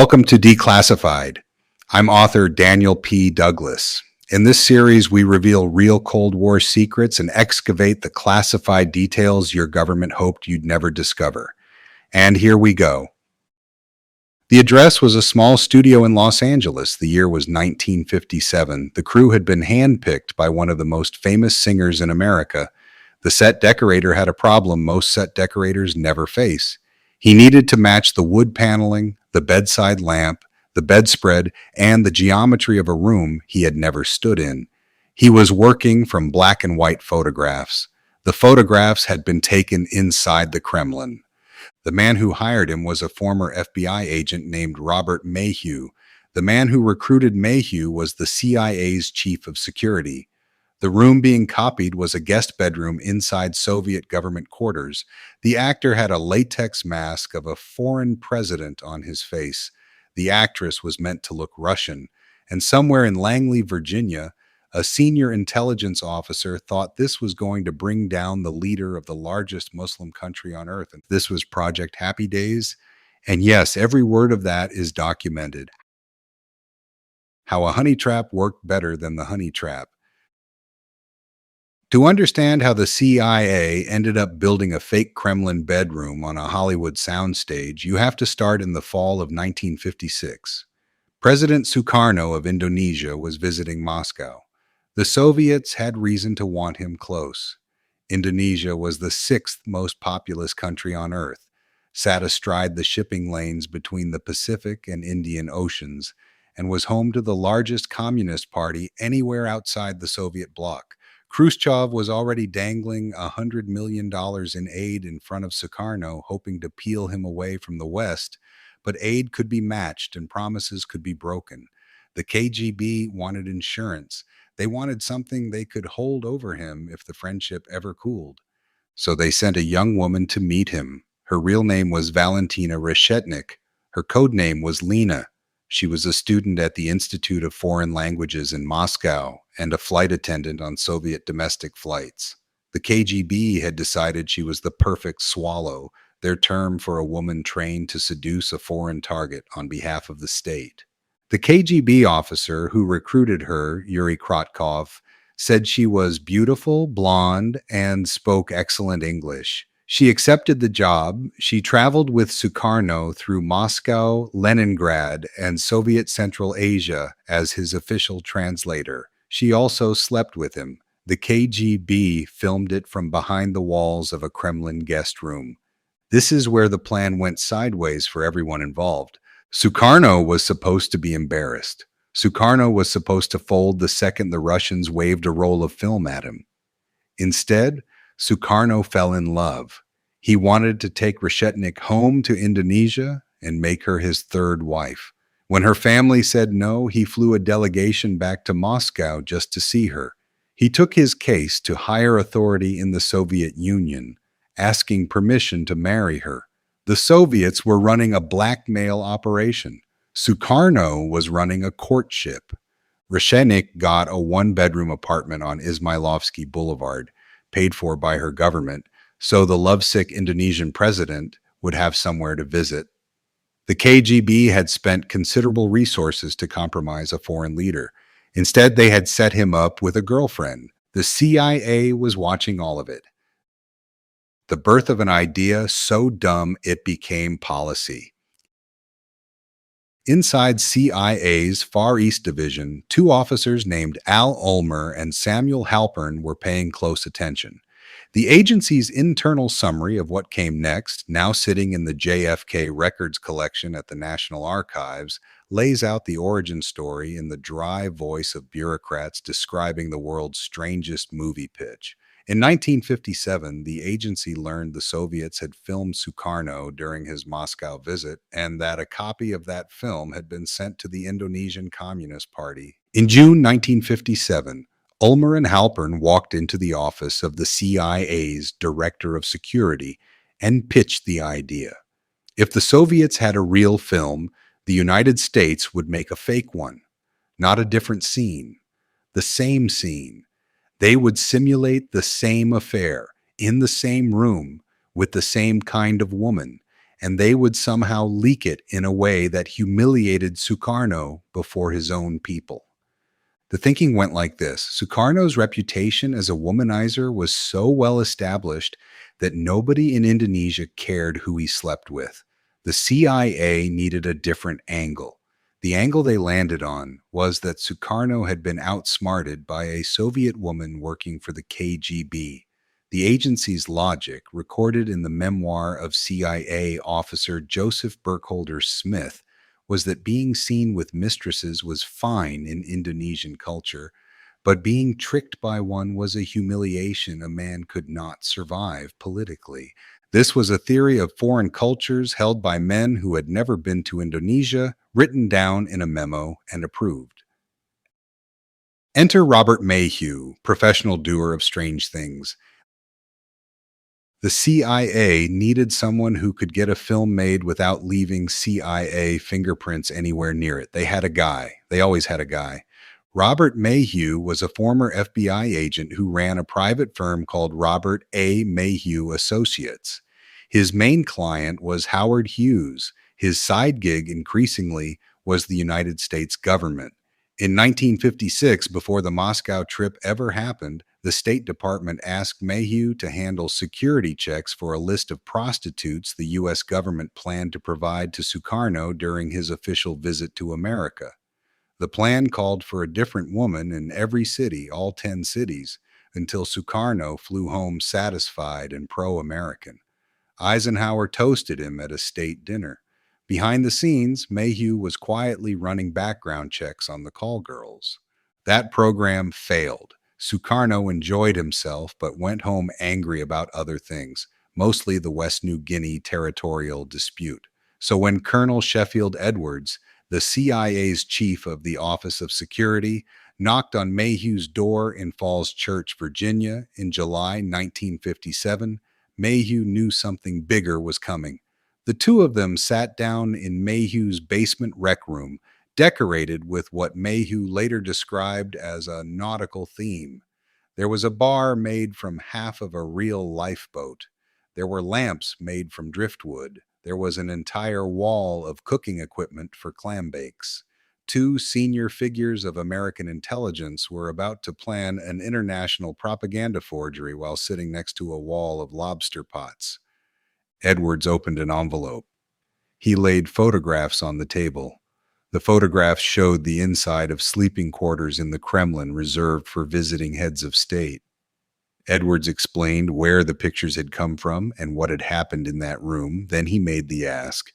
Welcome to Declassified. I'm author Daniel P. Douglas. In this series, we reveal real Cold War secrets and excavate the classified details your government hoped you'd never discover. And here we go. The address was a small studio in Los Angeles. The year was 1957. The crew had been handpicked by one of the most famous singers in America. The set decorator had a problem most set decorators never face. He needed to match the wood paneling, the bedside lamp, the bedspread, and the geometry of a room he had never stood in. He was working from black and white photographs. The photographs had been taken inside the Kremlin. The man who hired him was a former FBI agent named Robert Maheu. The man who recruited Maheu was the CIA's chief of security. The room being copied was a guest bedroom inside Soviet government quarters. The actor had a latex mask of a foreign president on his face. The actress was meant to look Russian. And somewhere in Langley, Virginia, a senior intelligence officer thought this was going to bring down the leader of the largest Muslim country on earth. And this was Project Happy Days. And yes, every word of that is documented. How a honey trap worked better than the honey trap. To understand how the CIA ended up building a fake Kremlin bedroom on a Hollywood soundstage, you have to start in the fall of 1956. President Sukarno of Indonesia was visiting Moscow. The Soviets had reason to want him close. Indonesia was the sixth most populous country on Earth, sat astride the shipping lanes between the Pacific and Indian Oceans, and was home to the largest communist party anywhere outside the Soviet bloc. Khrushchev was already dangling $100 million in aid in front of Sukarno, hoping to peel him away from the West, but aid could be matched and promises could be broken. The KGB wanted insurance. They wanted something they could hold over him if the friendship ever cooled. So they sent a young woman to meet him. Her real name was Valentina Reshetnik. Her code name was Lena. She was a student at the Institute of Foreign Languages in Moscow and a flight attendant on Soviet domestic flights. The KGB had decided she was the perfect swallow, their term for a woman trained to seduce a foreign target on behalf of the state. The KGB officer who recruited her, Yuri Krotkov, said she was beautiful, blonde, and spoke excellent English. She accepted the job. She traveled with Sukarno through Moscow, Leningrad, and Soviet Central Asia as his official translator. She also slept with him. The KGB filmed it from behind the walls of a Kremlin guest room. This is where the plan went sideways for everyone involved. Sukarno was supposed to be embarrassed. Sukarno was supposed to fold the second the Russians waved a roll of film at him. Instead, Sukarno fell in love. He wanted to take Reshetnik home to Indonesia and make her his third wife. When her family said no, he flew a delegation back to Moscow just to see her. He took his case to higher authority in the Soviet Union, asking permission to marry her. The Soviets were running a blackmail operation. Sukarno was running a courtship. Reshetnik got a one-bedroom apartment on Izmailovsky Boulevard, paid for by her government, so the lovesick Indonesian president would have somewhere to visit. The KGB had spent considerable resources to compromise a foreign leader. Instead, they had set him up with a girlfriend. The CIA was watching all of it. The birth of an idea so dumb it became policy. Inside CIA's Far East Division, two officers named Al Ulmer and Samuel Halpern were paying close attention. The agency's internal summary of what came next, now sitting in the JFK Records collection at the National Archives, lays out the origin story in the dry voice of bureaucrats describing the world's strangest movie pitch. In 1957, the agency learned the Soviets had filmed Sukarno during his Moscow visit and that a copy of that film had been sent to the Indonesian Communist Party. In June 1957, Ulmer and Halpern walked into the office of the CIA's Director of Security and pitched the idea. If the Soviets had a real film, the United States would make a fake one. Not a different scene, the same scene. They would simulate the same affair, in the same room, with the same kind of woman, and they would somehow leak it in a way that humiliated Sukarno before his own people. The thinking went like this: Sukarno's reputation as a womanizer was so well established that nobody in Indonesia cared who he slept with. The CIA needed a different angle. The angle they landed on was that Sukarno had been outsmarted by a Soviet woman working for the KGB. The agency's logic, recorded in the memoir of CIA officer Joseph Burkholder Smith, was that being seen with mistresses was fine in Indonesian culture, but being tricked by one was a humiliation a man could not survive politically. This was a theory of foreign cultures held by men who had never been to Indonesia, written down in a memo and approved. Enter Robert Maheu, professional doer of strange things. The CIA needed someone who could get a film made without leaving CIA fingerprints anywhere near it. They had a guy. They always had a guy. Robert Maheu was a former FBI agent who ran a private firm called Robert A. Maheu Associates. His main client was Howard Hughes. His side gig, increasingly, was the United States government. In 1956, before the Moscow trip ever happened, the State Department asked Maheu to handle security checks for a list of prostitutes the U.S. government planned to provide to Sukarno during his official visit to America. The plan called for a different woman in every city, all 10 cities, until Sukarno flew home satisfied and pro-American. Eisenhower toasted him at a state dinner. Behind the scenes, Maheu was quietly running background checks on the call girls. That program failed. Sukarno enjoyed himself but went home angry about other things, mostly the West New Guinea territorial dispute. So when Colonel Sheffield Edwards, the CIA's chief of the Office of Security, knocked on Maheu's door in Falls Church, Virginia, in July 1957, Maheu knew something bigger was coming. The two of them sat down in Maheu's basement rec room, decorated with what Maheu later described as a nautical theme. There was a bar made from half of a real lifeboat. There were lamps made from driftwood. There was an entire wall of cooking equipment for clam bakes. Two senior figures of American intelligence were about to plan an international propaganda forgery while sitting next to a wall of lobster pots. Edwards opened an envelope. He laid photographs on the table. The photographs showed the inside of sleeping quarters in the Kremlin reserved for visiting heads of state. Edwards explained where the pictures had come from and what had happened in that room. Then he made the ask.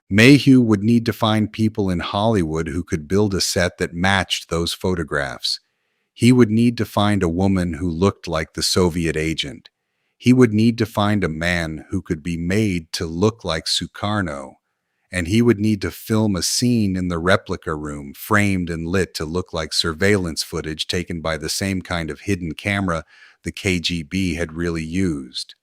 Maheu would need to find people in Hollywood who could build a set that matched those photographs. He would need to find a woman who looked like the Soviet agent. He would need to find a man who could be made to look like Sukarno. And he would need to film a scene in the replica room, framed and lit to look like surveillance footage taken by the same kind of hidden camera the KGB had really used.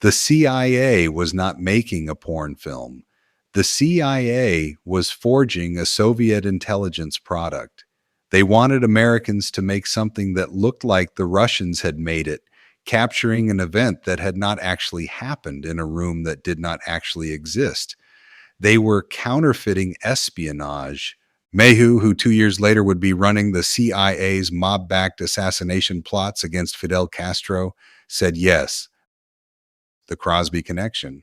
The CIA was not making a porn film. The CIA was forging a Soviet intelligence product. They wanted Americans to make something that looked like the Russians had made it, capturing an event that had not actually happened in a room that did not actually exist. They were counterfeiting espionage. Maheu, who 2 years later would be running the CIA's mob-backed assassination plots against Fidel Castro, said yes. The Crosby connection.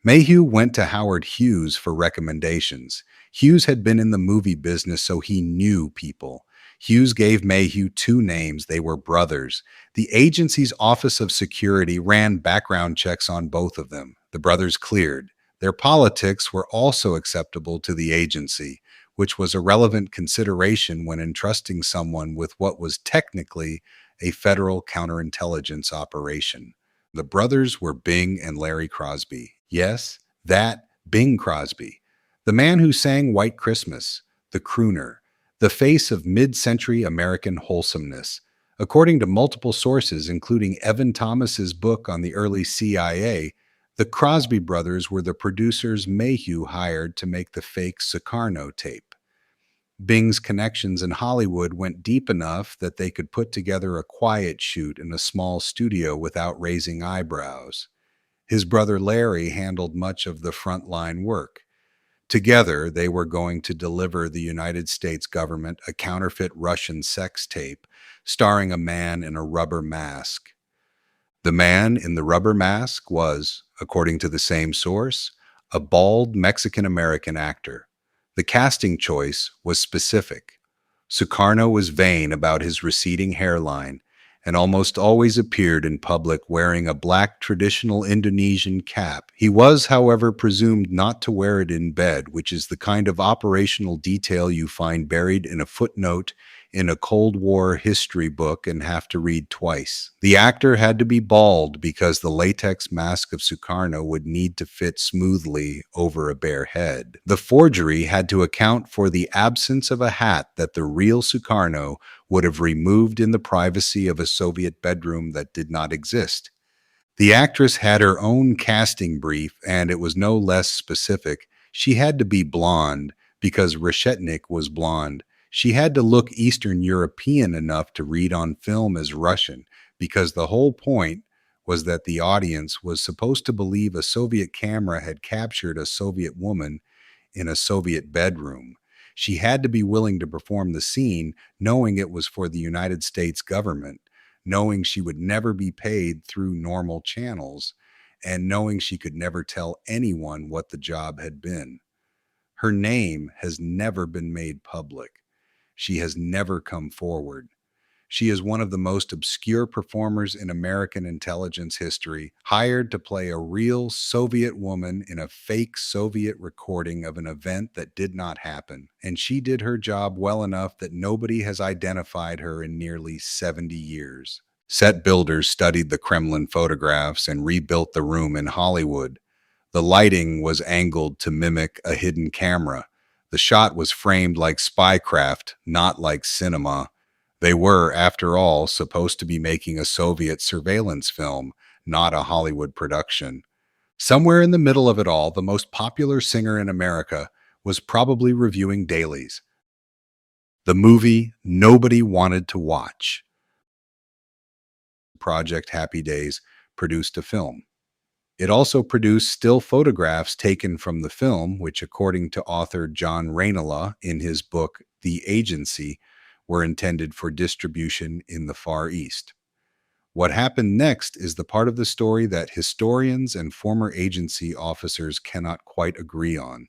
Maheu went to Howard Hughes for recommendations. Hughes had been in the movie business, so he knew people. Hughes gave Maheu two names. They were brothers. The agency's Office of Security ran background checks on both of them. The brothers cleared. Their politics were also acceptable to the agency, which was a relevant consideration when entrusting someone with what was technically a federal counterintelligence operation. The brothers were Bing and Larry Crosby. Yes, that Bing Crosby. The man who sang White Christmas, the crooner, the face of mid-century American wholesomeness. According to multiple sources, including Evan Thomas's book on the early CIA, the Crosby brothers were the producers Maheu hired to make the fake Sukarno tape. Bing's connections in Hollywood went deep enough that they could put together a quiet shoot in a small studio without raising eyebrows. His brother Larry handled much of the frontline work. Together, they were going to deliver the United States government a counterfeit Russian sex tape starring a man in a rubber mask. The man in the rubber mask was, according to the same source, a bald Mexican American actor. The casting choice was specific. Sukarno was vain about his receding hairline and almost always appeared in public wearing a black traditional Indonesian cap. He was, however, presumed not to wear it in bed, which is the kind of operational detail you find buried in a footnote in a Cold War history book and have to read twice. The actor had to be bald because the latex mask of Sukarno would need to fit smoothly over a bare head. The forgery had to account for the absence of a hat that the real Sukarno would have removed in the privacy of a Soviet bedroom that did not exist. The actress had her own casting brief, and it was no less specific. She had to be blonde because Reshetnik was blonde. She had to look Eastern European enough to read on film as Russian, because the whole point was that the audience was supposed to believe a Soviet camera had captured a Soviet woman in a Soviet bedroom. She had to be willing to perform the scene knowing it was for the United States government, knowing she would never be paid through normal channels, and knowing she could never tell anyone what the job had been. Her name has never been made public. She has never come forward. She is one of the most obscure performers in American intelligence history, hired to play a real Soviet woman in a fake Soviet recording of an event that did not happen. And she did her job well enough that nobody has identified her in nearly 70 years. Set builders studied the Kremlin photographs and rebuilt the room in Hollywood. The lighting was angled to mimic a hidden camera. The shot was framed like spycraft, not like cinema. They were, after all, supposed to be making a Soviet surveillance film, not a Hollywood production. Somewhere in the middle of it all, the most popular singer in America was probably reviewing dailies. The movie nobody wanted to watch. Project Happy Days produced a film. It also produced still photographs taken from the film, which, according to author John Rainala in his book The Agency, were intended for distribution in the Far East. What happened next is the part of the story that historians and former agency officers cannot quite agree on.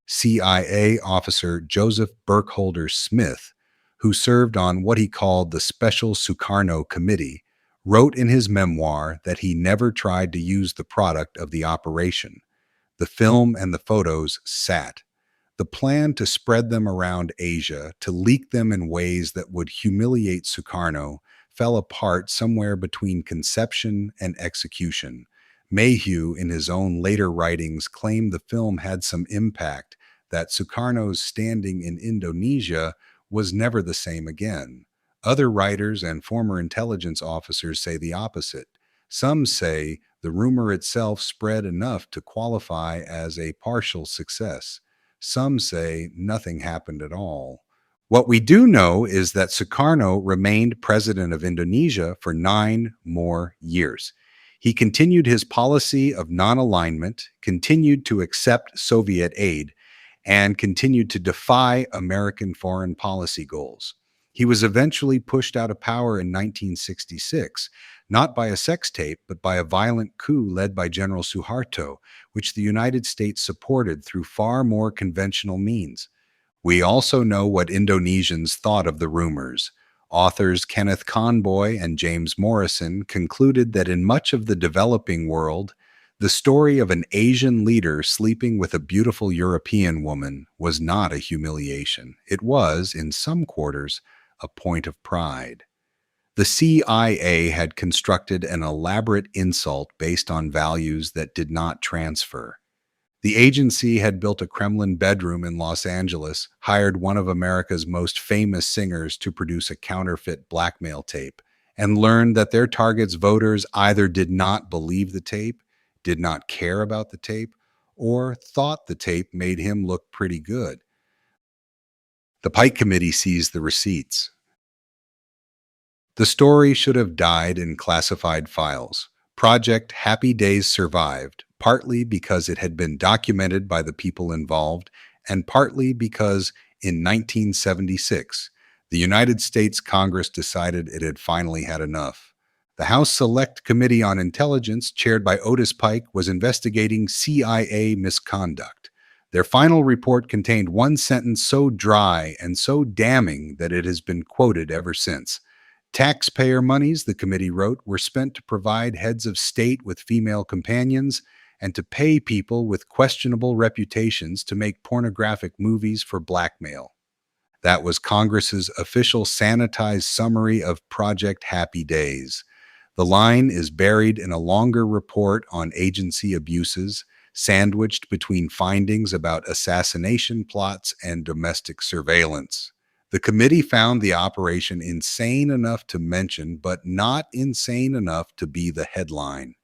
CIA officer Joseph Burkholder Smith, who served on what he called the Special Sukarno Committee, wrote in his memoir that he never tried to use the product of the operation. The film and the photos sat. The plan to spread them around Asia, to leak them in ways that would humiliate Sukarno, fell apart somewhere between conception and execution. Maheu, in his own later writings, claimed the film had some impact, that Sukarno's standing in Indonesia was never the same again. Other writers and former intelligence officers say the opposite. Some say the rumor itself spread enough to qualify as a partial success. Some say nothing happened at all. What we do know is that Sukarno remained president of Indonesia for 9 more years. He continued his policy of non-alignment, continued to accept Soviet aid, and continued to defy American foreign policy goals. He was eventually pushed out of power in 1966, not by a sex tape, but by a violent coup led by General Suharto, which the United States supported through far more conventional means. We also know what Indonesians thought of the rumors. Authors Kenneth Conboy and James Morrison concluded that in much of the developing world, the story of an Asian leader sleeping with a beautiful European woman was not a humiliation. It was, in some quarters, a point of pride. The CIA had constructed an elaborate insult based on values that did not transfer. The agency had built a Kremlin bedroom in Los Angeles, hired one of America's most famous singers to produce a counterfeit blackmail tape, and learned that their target's voters either did not believe the tape, did not care about the tape, or thought the tape made him look pretty good. The Pike Committee seized the receipts. The story should have died in classified files, Project Happy Days survived, partly because it had been documented by the people involved, and partly because in 1976, the United States Congress decided it had finally had enough. The House Select Committee on Intelligence, chaired by Otis Pike, was investigating CIA misconduct. Their final report contained one sentence so dry and so damning that it has been quoted ever since. Taxpayer monies, the committee wrote, were spent to provide heads of state with female companions and to pay people with questionable reputations to make pornographic movies for blackmail. That was Congress's official sanitized summary of Project Happy Days. The line is buried in a longer report on agency abuses, sandwiched between findings about assassination plots and domestic surveillance. The committee found the operation insane enough to mention, but not insane enough to be the headline.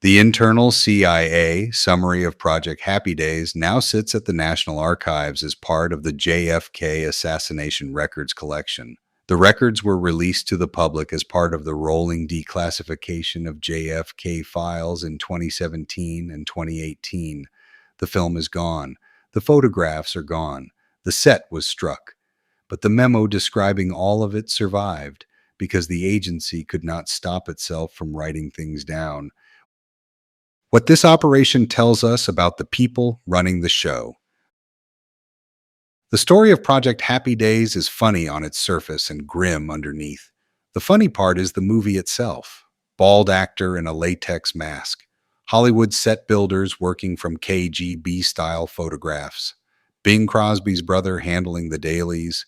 The internal CIA summary of Project Happy Days now sits at the National Archives as part of the JFK Assassination Records collection. The records were released to the public as part of the rolling declassification of JFK files in 2017 and 2018. The film is gone. The photographs are gone. The set was struck. But the memo describing all of it survived because the agency could not stop itself from writing things down. What this operation tells us about the people running the show. The story of Project Happy Days is funny on its surface and grim underneath. The funny part is the movie itself. Bald actor in a latex mask. Hollywood set builders working from KGB-style photographs. Bing Crosby's brother handling the dailies.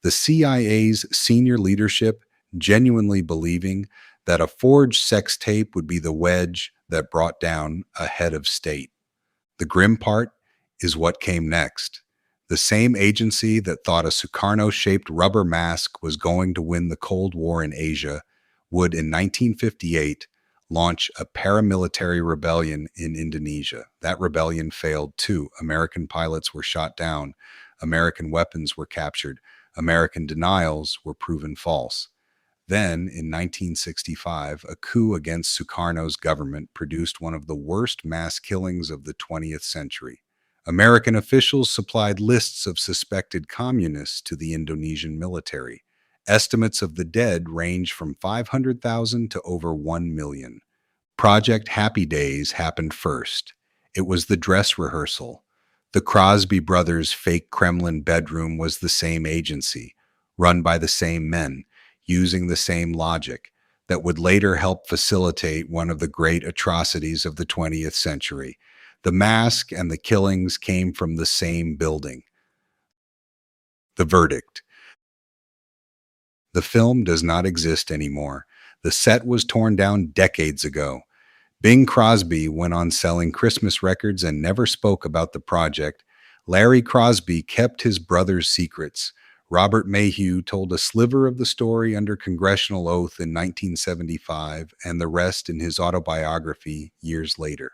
The CIA's senior leadership genuinely believing that a forged sex tape would be the wedge that brought down a head of state. The grim part is what came next. The same agency that thought a Sukarno-shaped rubber mask was going to win the Cold War in Asia would, in 1958, launch a paramilitary rebellion in Indonesia. That rebellion failed too. American pilots were shot down. American weapons were captured. American denials were proven false. Then, in 1965, a coup against Sukarno's government produced one of the worst mass killings of the 20th century. American officials supplied lists of suspected communists to the Indonesian military. Estimates of the dead range from 500,000 to over 1 million. Project Happy Days happened first. It was the dress rehearsal. The Crosby brothers' fake Kremlin bedroom was the same agency, run by the same men, using the same logic, that would later help facilitate one of the great atrocities of the 20th century. The mask and the killings came from the same building. The verdict. The film does not exist anymore. The set was torn down decades ago. Bing Crosby went on selling Christmas records and never spoke about the project. Larry Crosby kept his brother's secrets. Robert Maheu told a sliver of the story under congressional oath in 1975 and the rest in his autobiography years later.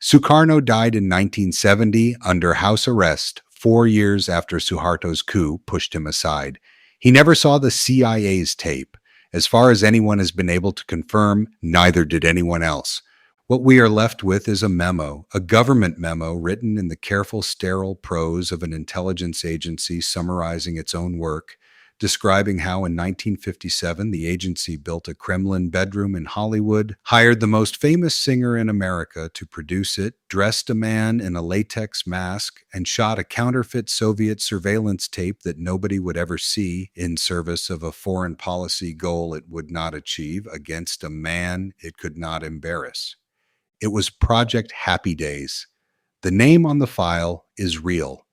Sukarno died in 1970 under house arrest, 4 years after Suharto's coup pushed him aside. He never saw the CIA's tape. As far as anyone has been able to confirm, neither did anyone else. What we are left with is a memo, a government memo written in the careful, sterile prose of an intelligence agency summarizing its own work, describing how in 1957 the agency built a Kremlin bedroom in Hollywood, hired the most famous singer in America to produce it, dressed a man in a latex mask, and shot a counterfeit Soviet surveillance tape that nobody would ever see in service of a foreign policy goal it would not achieve against a man it could not embarrass. It was Project Happy Days. The name on the file is real.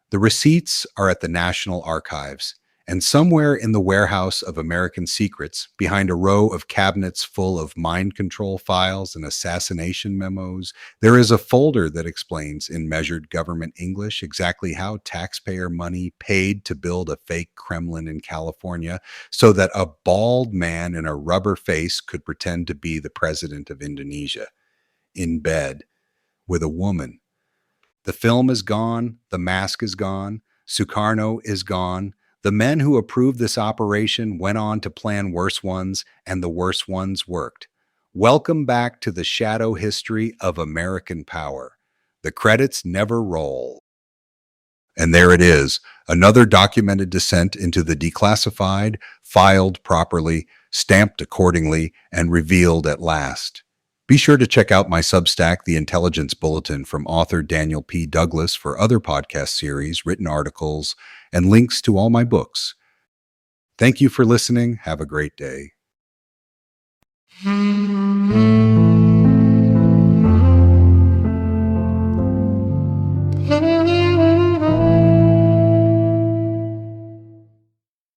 The receipts are at the National Archives, and somewhere in the warehouse of American secrets, behind a row of cabinets full of mind control files and assassination memos, there is a folder that explains in measured government English exactly how taxpayer money paid to build a fake Kremlin in California so that a bald man in a rubber face could pretend to be the president of Indonesia. In bed with a woman. The film is gone. The mask is gone. Sukarno is gone. The men who approved this operation went on to plan worse ones, and the worse ones worked. Welcome back to the shadow history of American power. The credits never roll. And there it is, another documented descent into the declassified, filed properly, stamped accordingly, and revealed at last. Be sure to check out my Substack, The Intelligence Bulletin, from author Daniel P. Douglas for other podcast series, written articles, and links to all my books. Thank you for listening. Have a great day.